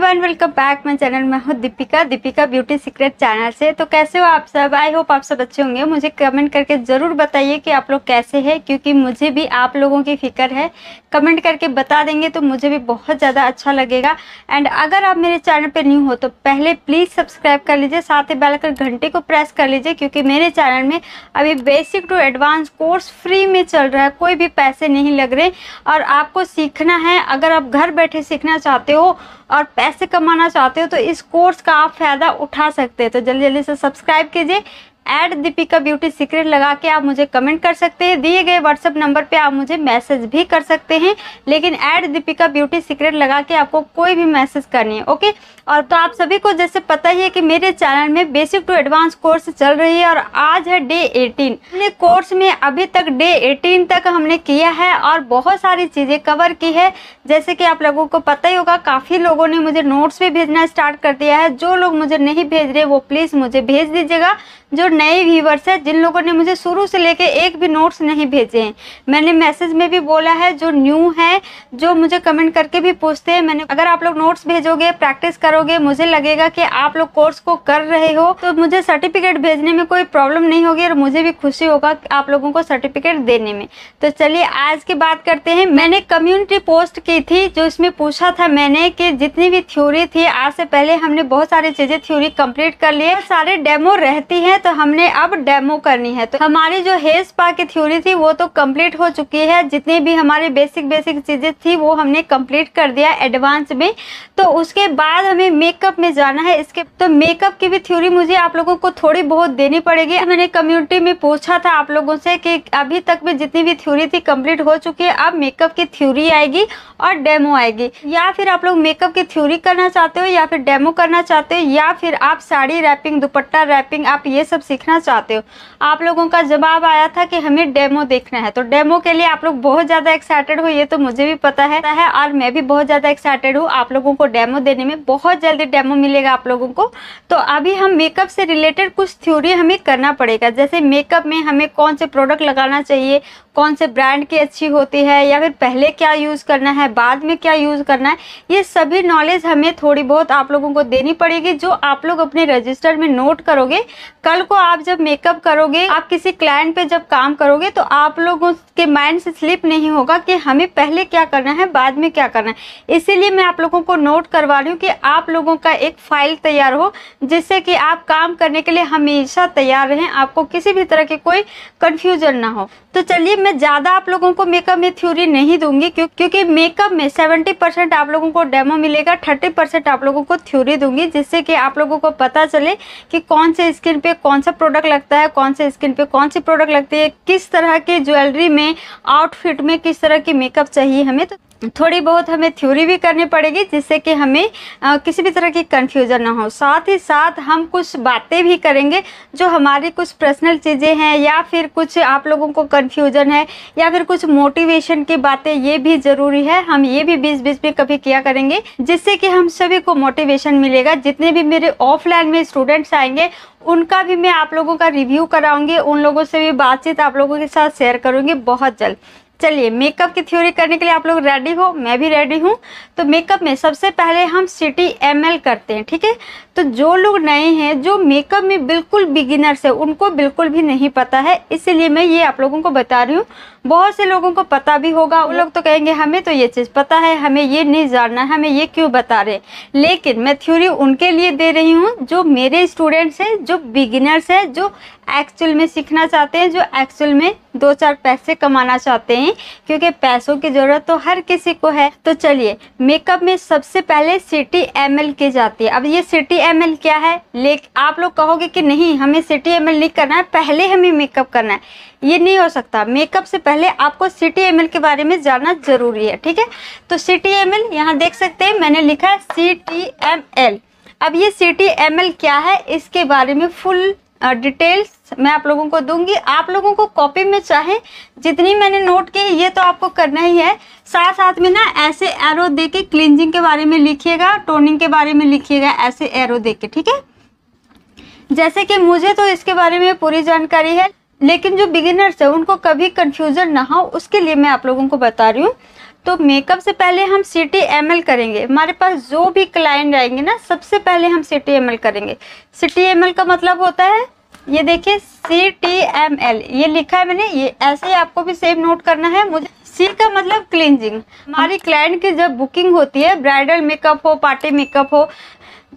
Everyone, welcome back my channel. मैं हूँ Deepika beauty secret channel से। तो कैसे हो आप सब? आई होप आप सब अच्छे होंगे। मुझे कमेंट करके ज़रूर बताइए कि आप लोग कैसे हैं, क्योंकि मुझे भी आप लोगों की फ़िक्र है। कमेंट करके बता देंगे तो मुझे भी बहुत ज़्यादा अच्छा लगेगा। एंड अगर आप मेरे चैनल पर न्यू हो तो पहले प्लीज़ सब्सक्राइब कर लीजिए, साथ ही बेल आइकन घंटे को प्रेस कर लीजिए, क्योंकि मेरे चैनल में अभी basic to advance course free में चल रहा है। कोई भी पैसे नहीं लग रहे और आपको सीखना है। अगर आप घर बैठे सीखना चाहते हो और पैसे कमाना चाहते हो तो इस कोर्स का आप फ़ायदा उठा सकते हैं। तो जल्दी जल्दी से सब्सक्राइब कीजिए। @दीपिका ब्यूटी सीक्रेट लगा के आप मुझे कमेंट कर सकते हैं। दिए गए व्हाट्सएप नंबर पे आप मुझे मैसेज भी कर सकते हैं, लेकिन @दीपिका ब्यूटी सीक्रेट लगा के आपको कोई भी मैसेज करनी है, ओके। और तो आप सभी को जैसे पता ही है कि मेरे चैनल में बेसिक टू एडवांस कोर्स चल रही है और आज है डे 18। हमने कोर्स में अभी तक डे 18 तक हमने किया है और बहुत सारी चीज़ें कवर की है। जैसे कि आप लोगों को पता ही होगा, काफ़ी लोगों ने मुझे नोट्स भी भेजना स्टार्ट कर दिया है। जो लोग मुझे नहीं भेज रहे वो प्लीज़ मुझे भेज दीजिएगा। जो नए व्यूवर्स है, जिन लोगों ने मुझे शुरू से लेके एक भी नोट्स नहीं भेजे हैं, मैंने मैसेज में भी बोला है। जो न्यू है, जो मुझे कमेंट करके भी पूछते हैं, मैंने अगर आप लोग नोट्स भेजोगे, प्रैक्टिस करोगे, मुझे लगेगा कि आप लोग कोर्स को कर रहे हो, तो मुझे सर्टिफिकेट भेजने में कोई प्रॉब्लम नहीं होगी और मुझे भी खुशी होगा आप लोगों को सर्टिफिकेट देने में। तो चलिए आज की बात करते हैं। मैंने कम्युनिटी पोस्ट की थी जो इसमें पूछा था मैंने कि जितनी भी थ्योरी थी, आज से पहले हमने बहुत सारी चीज़ें थ्योरी कंप्लीट कर लिए, सारे डेमो रहती है तो हमने अब डेमो करनी है। तो हमारी जो हेयर स्पा की थ्योरी थी वो तो कंप्लीट हो चुकी है। जितनी भी हमारी बेसिक चीज़ें थी वो हमने कंप्लीट कर दिया एडवांस में। तो उसके बाद हमें मेकअप में जाना है। इसके तो मेकअप की भी थ्योरी मुझे आप लोगों को थोड़ी बहुत देनी पड़ेगी। मैंने कम्युनिटी में पूछा था आप लोगों से कि अभी तक में जितनी भी थ्योरी थी कंप्लीट हो चुकी है, अब मेकअप की थ्योरी आएगी और डेमो आएगी। या फिर आप लोग मेकअप की थ्योरी करना चाहते हो या फिर डेमो करना चाहते हो, या फिर आप साड़ी रैपिंग, दुपट्टा रैपिंग, आप ये सब सीखना चाहते हो। आप लोगों का जवाब आया था कि हमें डेमो देखना है। तो डेमो के लिए आप लोग बहुत ज़्यादा एक्साइटेड हो, ये तो मुझे भी पता है और मैं भी बहुत ज़्यादा एक्साइटेड हूँ आप लोगों को डेमो देने में। बहुत जल्दी डेमो मिलेगा आप लोगों को। तो अभी हम मेकअप से रिलेटेड कुछ थ्योरी हमें करना पड़ेगा। जैसे मेकअप में हमें कौन से प्रोडक्ट लगाना चाहिए, कौन से ब्रांड की अच्छी होती है, या फिर पहले क्या यूज़ करना है, बाद में क्या यूज़ करना है, ये सभी नॉलेज हमें थोड़ी बहुत आप लोगों को देनी पड़ेगी, जो आप लोग अपने रजिस्टर में नोट करोगे। कल को आप जब मेकअप करोगे, आप किसी क्लाइंट पे जब काम करोगे, तो आप लोगों के माइंड से स्लिप नहीं होगा कि हमें पहले क्या करना है, बाद में क्या करना है। इसीलिए मैं आप लोगों को नोट करवा रही हूँ कि आप लोगों का एक फाइल तैयार हो, जिससे कि आप काम करने के लिए हमेशा तैयार रहें, आपको किसी भी तरह की कोई कन्फ्यूजन ना हो। तो चलिए, मैं ज़्यादा आप लोगों को मेकअप में थ्योरी नहीं दूंगी, क्योंकि मेकअप में 70% आप लोगों को डेमो मिलेगा, 30% आप लोगों को थ्योरी दूंगी, जिससे कि आप लोगों को पता चले कि कौन से स्किन पे कौन सा प्रोडक्ट लगता है, कौन से स्किन पे कौन सी प्रोडक्ट लगती है, किस तरह के ज्वेलरी में, आउटफिट में किस तरह की मेकअप चाहिए हमें। तो थोड़ी बहुत हमें थ्योरी भी करनी पड़ेगी, जिससे कि हमें किसी भी तरह की कन्फ्यूज़न ना हो। साथ ही साथ हम कुछ बातें भी करेंगे जो हमारी कुछ पर्सनल चीज़ें हैं, या फिर कुछ आप लोगों को कन्फ्यूज़न है, या फिर कुछ मोटिवेशन की बातें, ये भी ज़रूरी है। हम ये भी बीच में कभी किया करेंगे, जिससे कि हम सभी को मोटिवेशन मिलेगा। जितने भी मेरे ऑफलाइन में स्टूडेंट्स आएंगे उनका भी मैं आप लोगों का रिव्यू कराऊंगी, उन लोगों से भी बातचीत आप लोगों के साथ शेयर करूँगी बहुत जल्द। चलिए, मेकअप की थ्योरी करने के लिए आप लोग रेडी हो, मैं भी रेडी हूँ। तो मेकअप में सबसे पहले हम CTML करते हैं, ठीक है। तो जो लोग नए हैं, जो मेकअप में बिल्कुल बिगिनर्स है, उनको बिल्कुल भी नहीं पता है, इसीलिए मैं ये आप लोगों को बता रही हूँ। बहुत से लोगों को पता भी होगा, वो लोग तो कहेंगे हमें तो ये चीज़ पता है, हमें ये नहीं जानना है, हमें ये क्यों बता रहे। लेकिन मैं थ्योरी उनके लिए दे रही हूँ जो मेरे स्टूडेंट्स हैं, जो बिगिनर्स हैं, जो एक्चुअल में सीखना चाहते हैं, जो एक्चुअल में 2-4 पैसे कमाना चाहते हैं, क्योंकि पैसों की ज़रूरत तो हर किसी को है। तो चलिए, मेकअप में सबसे पहले CTML की जाती है। अब ये CTML क्या है, लेकिन आप लोग कहोगे कि नहीं हमें CTML नहीं करना है, पहले हमें मेकअप करना है। ये नहीं हो सकता। मेकअप से पहले आपको CTML के बारे में जानना जरूरी है, ठीक है। तो CTML यहाँ देख सकते हैं, मैंने लिखा है CTML। अब ये CTML क्या है, इसके बारे में फुल डिटेल्स मैं आप लोगों को दूंगी। आप लोगों को कॉपी में चाहे जितनी मैंने नोट की ये तो आपको करना ही है, साथ साथ में ना ऐसे एरो दे के क्लींजिंग के बारे में लिखिएगा, टोनिंग के बारे में लिखिएगा, ऐसे एरो दे के, ठीक है। जैसे कि मुझे तो इसके बारे में पूरी जानकारी है, लेकिन जो बिगिनर्स है उनको कभी कंफ्यूजन ना हो, उसके लिए मैं आप लोगों को बता रही हूँ। तो मेकअप से पहले हम CTML करेंगे। हमारे पास जो भी क्लाइंट आएंगे ना, सबसे पहले हम CTML करेंगे। CTML का मतलब होता है, ये देखिए CTML ये लिखा है मैंने, ये ऐसे ही आपको भी सेम नोट करना है। मुझे C का मतलब क्लींजिंग। हमारी क्लाइंट की जब बुकिंग होती है, ब्राइडल मेकअप हो, पार्टी मेकअप हो,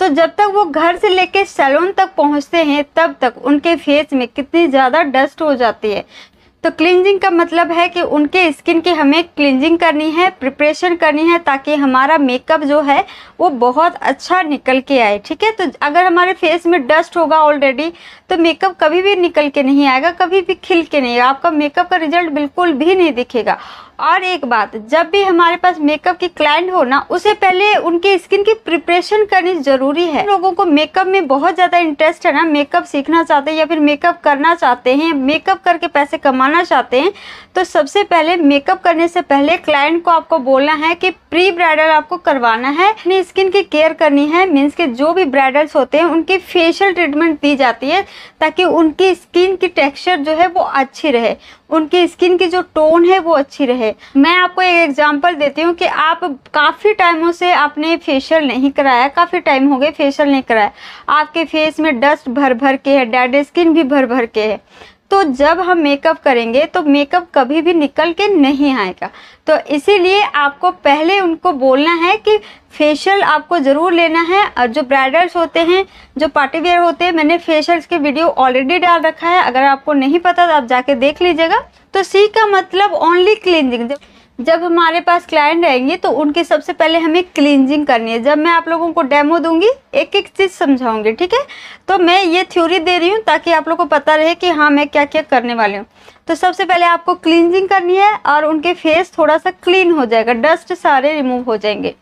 तो जब तक वो घर से लेके सैलून तक पहुंचते हैं तब तक उनके फेस में कितनी ज़्यादा डस्ट हो जाती है। तो क्लींजिंग का मतलब है कि उनके स्किन की हमें क्लींजिंग करनी है, प्रिपरेशन करनी है, ताकि हमारा मेकअप जो है वो बहुत अच्छा निकल के आए। ठीक है, तो अगर हमारे फेस में डस्ट होगा ऑलरेडी, तो मेकअप कभी भी निकल के नहीं आएगा, कभी भी खिल के नहीं आएगा, आपका मेकअप का रिजल्ट बिल्कुल भी नहीं दिखेगा। और एक बात, जब भी हमारे पास मेकअप की क्लाइंट हो ना, उससे पहले उनकी स्किन की प्रिपरेशन करनी ज़रूरी है। लोगों को मेकअप में बहुत ज़्यादा इंटरेस्ट है ना, मेकअप सीखना चाहते हैं या फिर मेकअप करना चाहते हैं, मेकअप करके पैसे कमाना चाहते हैं, तो सबसे पहले मेकअप करने से पहले क्लाइंट को आपको बोलना है कि प्री ब्राइडल आपको करवाना है, अपनी स्किन की केयर करनी है। मीन्स के जो भी ब्राइडल्स होते हैं उनकी फेशियल ट्रीटमेंट दी जाती है, ताकि उनकी स्किन की टेक्सचर जो है वो अच्छी रहे, उनकी स्किन की जो टोन है वो अच्छी रहे। मैं आपको एक एग्जांपल देती हूँ कि आप काफ़ी टाइमों से आपने फेशियल नहीं कराया, काफ़ी टाइम हो गए फेशियल नहीं कराया, आपके फेस में डस्ट भर भर के है, डेड स्किन भी भर भर के है, तो जब हम मेकअप करेंगे तो मेकअप कभी भी निकल के नहीं आएगा। तो इसीलिए आपको पहले उनको बोलना है कि फेशियल आपको ज़रूर लेना है। और जो ब्राइडल्स होते हैं, जो पार्टी वेयर होते हैं, मैंने फेशियल्स के वीडियो ऑलरेडी डाल रखा है, अगर आपको नहीं पता तो आप जाके देख लीजिएगा। तो C का मतलब ओनली क्लींजिंग। जब हमारे पास क्लाइंट आएंगे तो उनकी सबसे पहले हमें क्लींजिंग करनी है। जब मैं आप लोगों को डेमो दूंगी, एक एक चीज़ समझाऊंगी, ठीक है। तो मैं ये थ्योरी दे रही हूँ ताकि आप लोगों को पता रहे कि हाँ मैं क्या क्या करने वाली हूँ। तो सबसे पहले आपको क्लींजिंग करनी है और उनके फेस थोड़ा सा क्लीन हो जाएगा, डस्ट सारे रिमूव हो जाएंगे।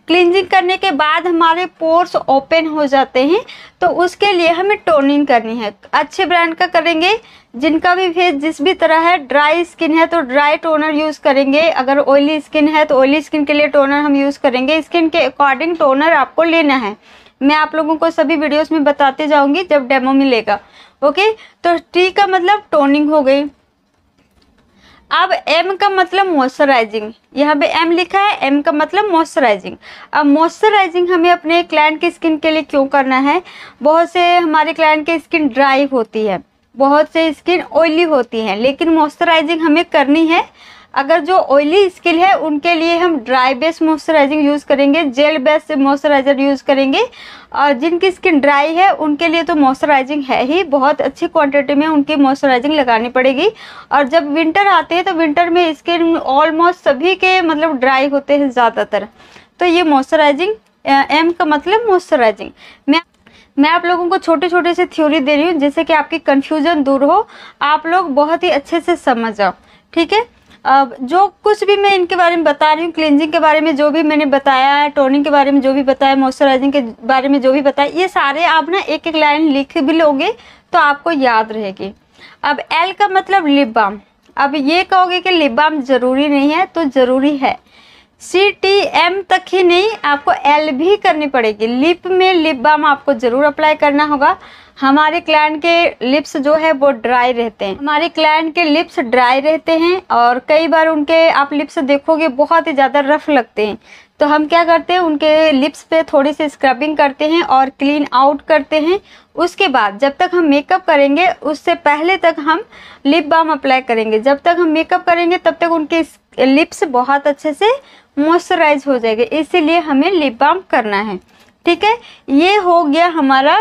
क्लींजिंग करने के बाद हमारे पोर्स ओपन हो जाते हैं, तो उसके लिए हमें टोनिंग करनी है। अच्छे ब्रांड का करेंगे, जिनका भी फेस जिस भी तरह है, ड्राई स्किन है तो ड्राई टोनर यूज़ करेंगे, अगर ऑयली स्किन है तो ऑयली स्किन के लिए टोनर हम यूज़ करेंगे। स्किन के अकॉर्डिंग टोनर आपको लेना है, मैं आप लोगों को सभी वीडियोस में बताते जाऊंगी जब डेमो मिलेगा। ओके, तो T का मतलब टोनिंग हो गई। अब M का मतलब मॉइस्चराइजिंग, यहाँ पे M लिखा है, M का मतलब मॉइस्चराइजिंग। अब मॉइस्चराइजिंग हमें अपने क्लाइंट की स्किन के लिए क्यों करना है? बहुत से हमारे क्लाइंट की स्किन ड्राई होती है, बहुत से स्किन ऑयली होती है, लेकिन मॉइस्चराइजिंग हमें करनी है। अगर जो ऑयली स्किन है उनके लिए हम ड्राई बेस मॉइस्चराइजिंग यूज़ करेंगे, जेल बेस मॉइस्चराइजर यूज़ करेंगे। और जिनकी स्किन ड्राई है उनके लिए तो मॉइस्चराइजिंग है ही, बहुत अच्छी क्वांटिटी में उनकी मॉइस्चराइजिंग लगानी पड़ेगी। और जब विंटर आते हैं तो विंटर में स्किन ऑलमोस्ट सभी के मतलब ड्राई होते हैं ज़्यादातर। तो ये मॉइस्चराइजिंग, M का मतलब मॉइस्चराइजिंग। मैं आप लोगों को छोटे छोटे से थ्योरी दे रही हूँ जिससे कि आपकी कन्फ्यूजन दूर हो, आप लोग बहुत ही अच्छे से समझ जाओ, ठीक है। अब जो कुछ भी मैं इनके बारे में बता रही हूँ, क्लींजिंग के बारे में जो भी मैंने बताया है, टोनिंग के बारे में जो भी बताया, मॉइस्चराइजिंग के बारे में जो भी बताया, ये सारे आप ना एक एक लाइन लिख भी लोगे तो आपको याद रहेगी। अब L का मतलब लिप बाम। अब ये कहोगे कि लिप बाम ज़रूरी नहीं है, तो ज़रूरी है। CTM तक ही नहीं, आपको L भी करनी पड़ेगी। लिप में लिप बाम आपको ज़रूर अप्लाई करना होगा। हमारे क्लाइंट के लिप्स जो है वो ड्राई रहते हैं, हमारे क्लाइंट के लिप्स ड्राई रहते हैं और कई बार उनके आप लिप्स देखोगे बहुत ही ज़्यादा रफ लगते हैं। तो हम क्या करते हैं, उनके लिप्स पे थोड़ी सी स्क्रबिंग करते हैं और क्लीन आउट करते हैं। उसके बाद जब तक हम मेकअप करेंगे उससे पहले तक हम लिप बाम अप्लाई करेंगे। जब तक हम मेकअप करेंगे तब तक उनके लिप्स बहुत अच्छे से मॉइस्चराइज हो जाएंगे, इसीलिए हमें लिप बाम करना है, ठीक है। ये हो गया हमारा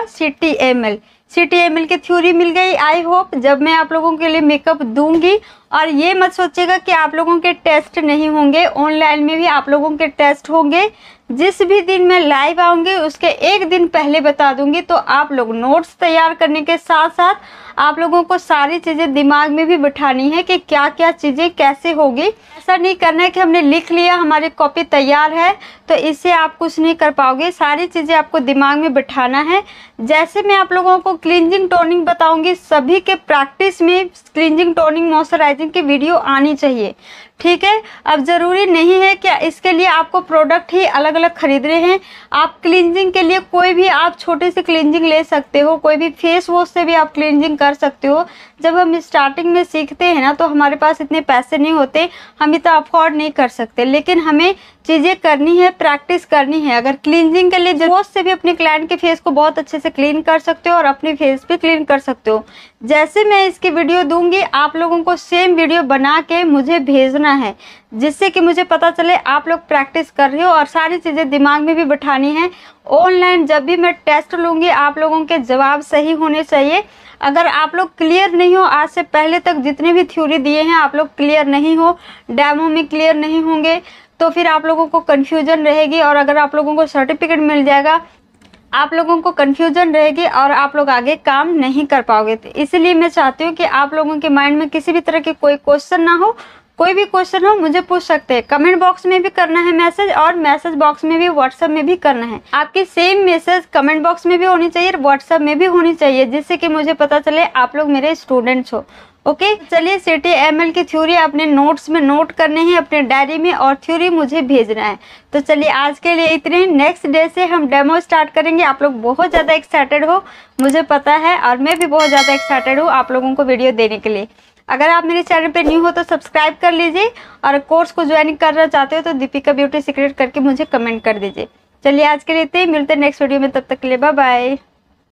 CTML की थ्योरी मिल गई। आई होप जब मैं आप लोगों के लिए मेकअप दूंगी, और ये मत सोचिएगा कि आप लोगों के टेस्ट नहीं होंगे, ऑनलाइन में भी आप लोगों के टेस्ट होंगे। जिस भी दिन मैं लाइव आऊँगी उसके एक दिन पहले बता दूंगी, तो आप लोग नोट्स तैयार करने के साथ साथ आप लोगों को सारी चीज़ें दिमाग में भी बिठानी है कि क्या क्या चीज़ें कैसे होगी। ऐसा नहीं करना है कि हमने लिख लिया, हमारी कॉपी तैयार है तो इससे आप कुछ नहीं कर पाओगे। सारी चीज़ें आपको दिमाग में बिठाना है। जैसे मैं आप लोगों को क्लींजिंग टोनिंग बताऊंगी, सभी के प्रैक्टिस में क्लींजिंग टोनिंग मॉइस्चराइजिंग की वीडियो आनी चाहिए, ठीक है। अब ज़रूरी नहीं है कि इसके लिए आपको प्रोडक्ट ही अलग अलग खरीदने हैं। आप क्लींजिंग के लिए कोई भी आप छोटी सी क्लींजिंग ले सकते हो, कोई भी फेस वॉश से भी आप क्लींजिंग कर सकते हो। जब हम स्टार्टिंग में सीखते हैं ना, तो हमारे पास इतने पैसे नहीं होते, हम इतना अफोर्ड नहीं कर सकते, लेकिन हमें चीज़ें करनी है, प्रैक्टिस करनी है। अगर क्लींजिंग के लिए वॉश से भी अपने क्लाइंट के फेस को बहुत अच्छे से क्लीन कर सकते हो और अपने फेस भी क्लीन कर सकते हो। जैसे मैं इसकी वीडियो दूंगी, आप लोगों को सेम वीडियो बना के मुझे भेजना है, जिससे कि मुझे पता चले आप लोग प्रैक्टिस कर रहे हो। और सारी चीज़ें दिमाग में भी बिठानी है। ऑनलाइन जब भी मैं टेस्ट लूँगी, आप लोगों के जवाब सही होने चाहिए। अगर आप लोग क्लियर नहीं हो, आज से पहले तक जितने भी थ्योरी दिए हैं आप लोग क्लियर नहीं हो, डेमो में क्लियर नहीं होंगे, तो फिर आप लोगों को कन्फ्यूजन रहेगी। और अगर आप लोगों को सर्टिफिकेट मिल जाएगा, आप लोगों को कन्फ्यूजन रहेगी और आप लोग आगे काम नहीं कर पाओगे। तो इसलिए मैं चाहती हूँ कि आप लोगों के माइंड में किसी भी तरह के कोई क्वेश्चन ना हो। कोई भी क्वेश्चन हो मुझे पूछ सकते हैं। कमेंट बॉक्स में भी करना है मैसेज, और मैसेज बॉक्स में भी, व्हाट्सएप में भी करना है। आपकी सेम मैसेज कमेंट बॉक्स में भी होनी चाहिए, व्हाट्सएप में भी होनी चाहिए, जिससे कि मुझे पता चले आप लोग मेरे स्टूडेंट्स हो। ओके, चलिए CTML की थ्योरी अपने नोट्स में नोट करने हैं, अपने डायरी में, और थ्योरी मुझे भेजना है। तो चलिए आज के लिए इतने। नेक्स्ट डे से हम डेमो स्टार्ट करेंगे। आप लोग बहुत ज़्यादा एक्साइटेड हो, मुझे पता है, और मैं भी बहुत ज़्यादा एक्साइटेड हूँ आप लोगों को वीडियो देने के लिए। अगर आप मेरे चैनल पे न्यू हो तो सब्सक्राइब कर लीजिए, और कोर्स को ज्वाइन करना चाहते हो तो दीपिका ब्यूटी सीक्रेट करके मुझे कमेंट कर दीजिए। चलिए आज के लिए इतने ही, मिलते हैं नेक्स्ट वीडियो में, तब तक के लिए बाय बाय।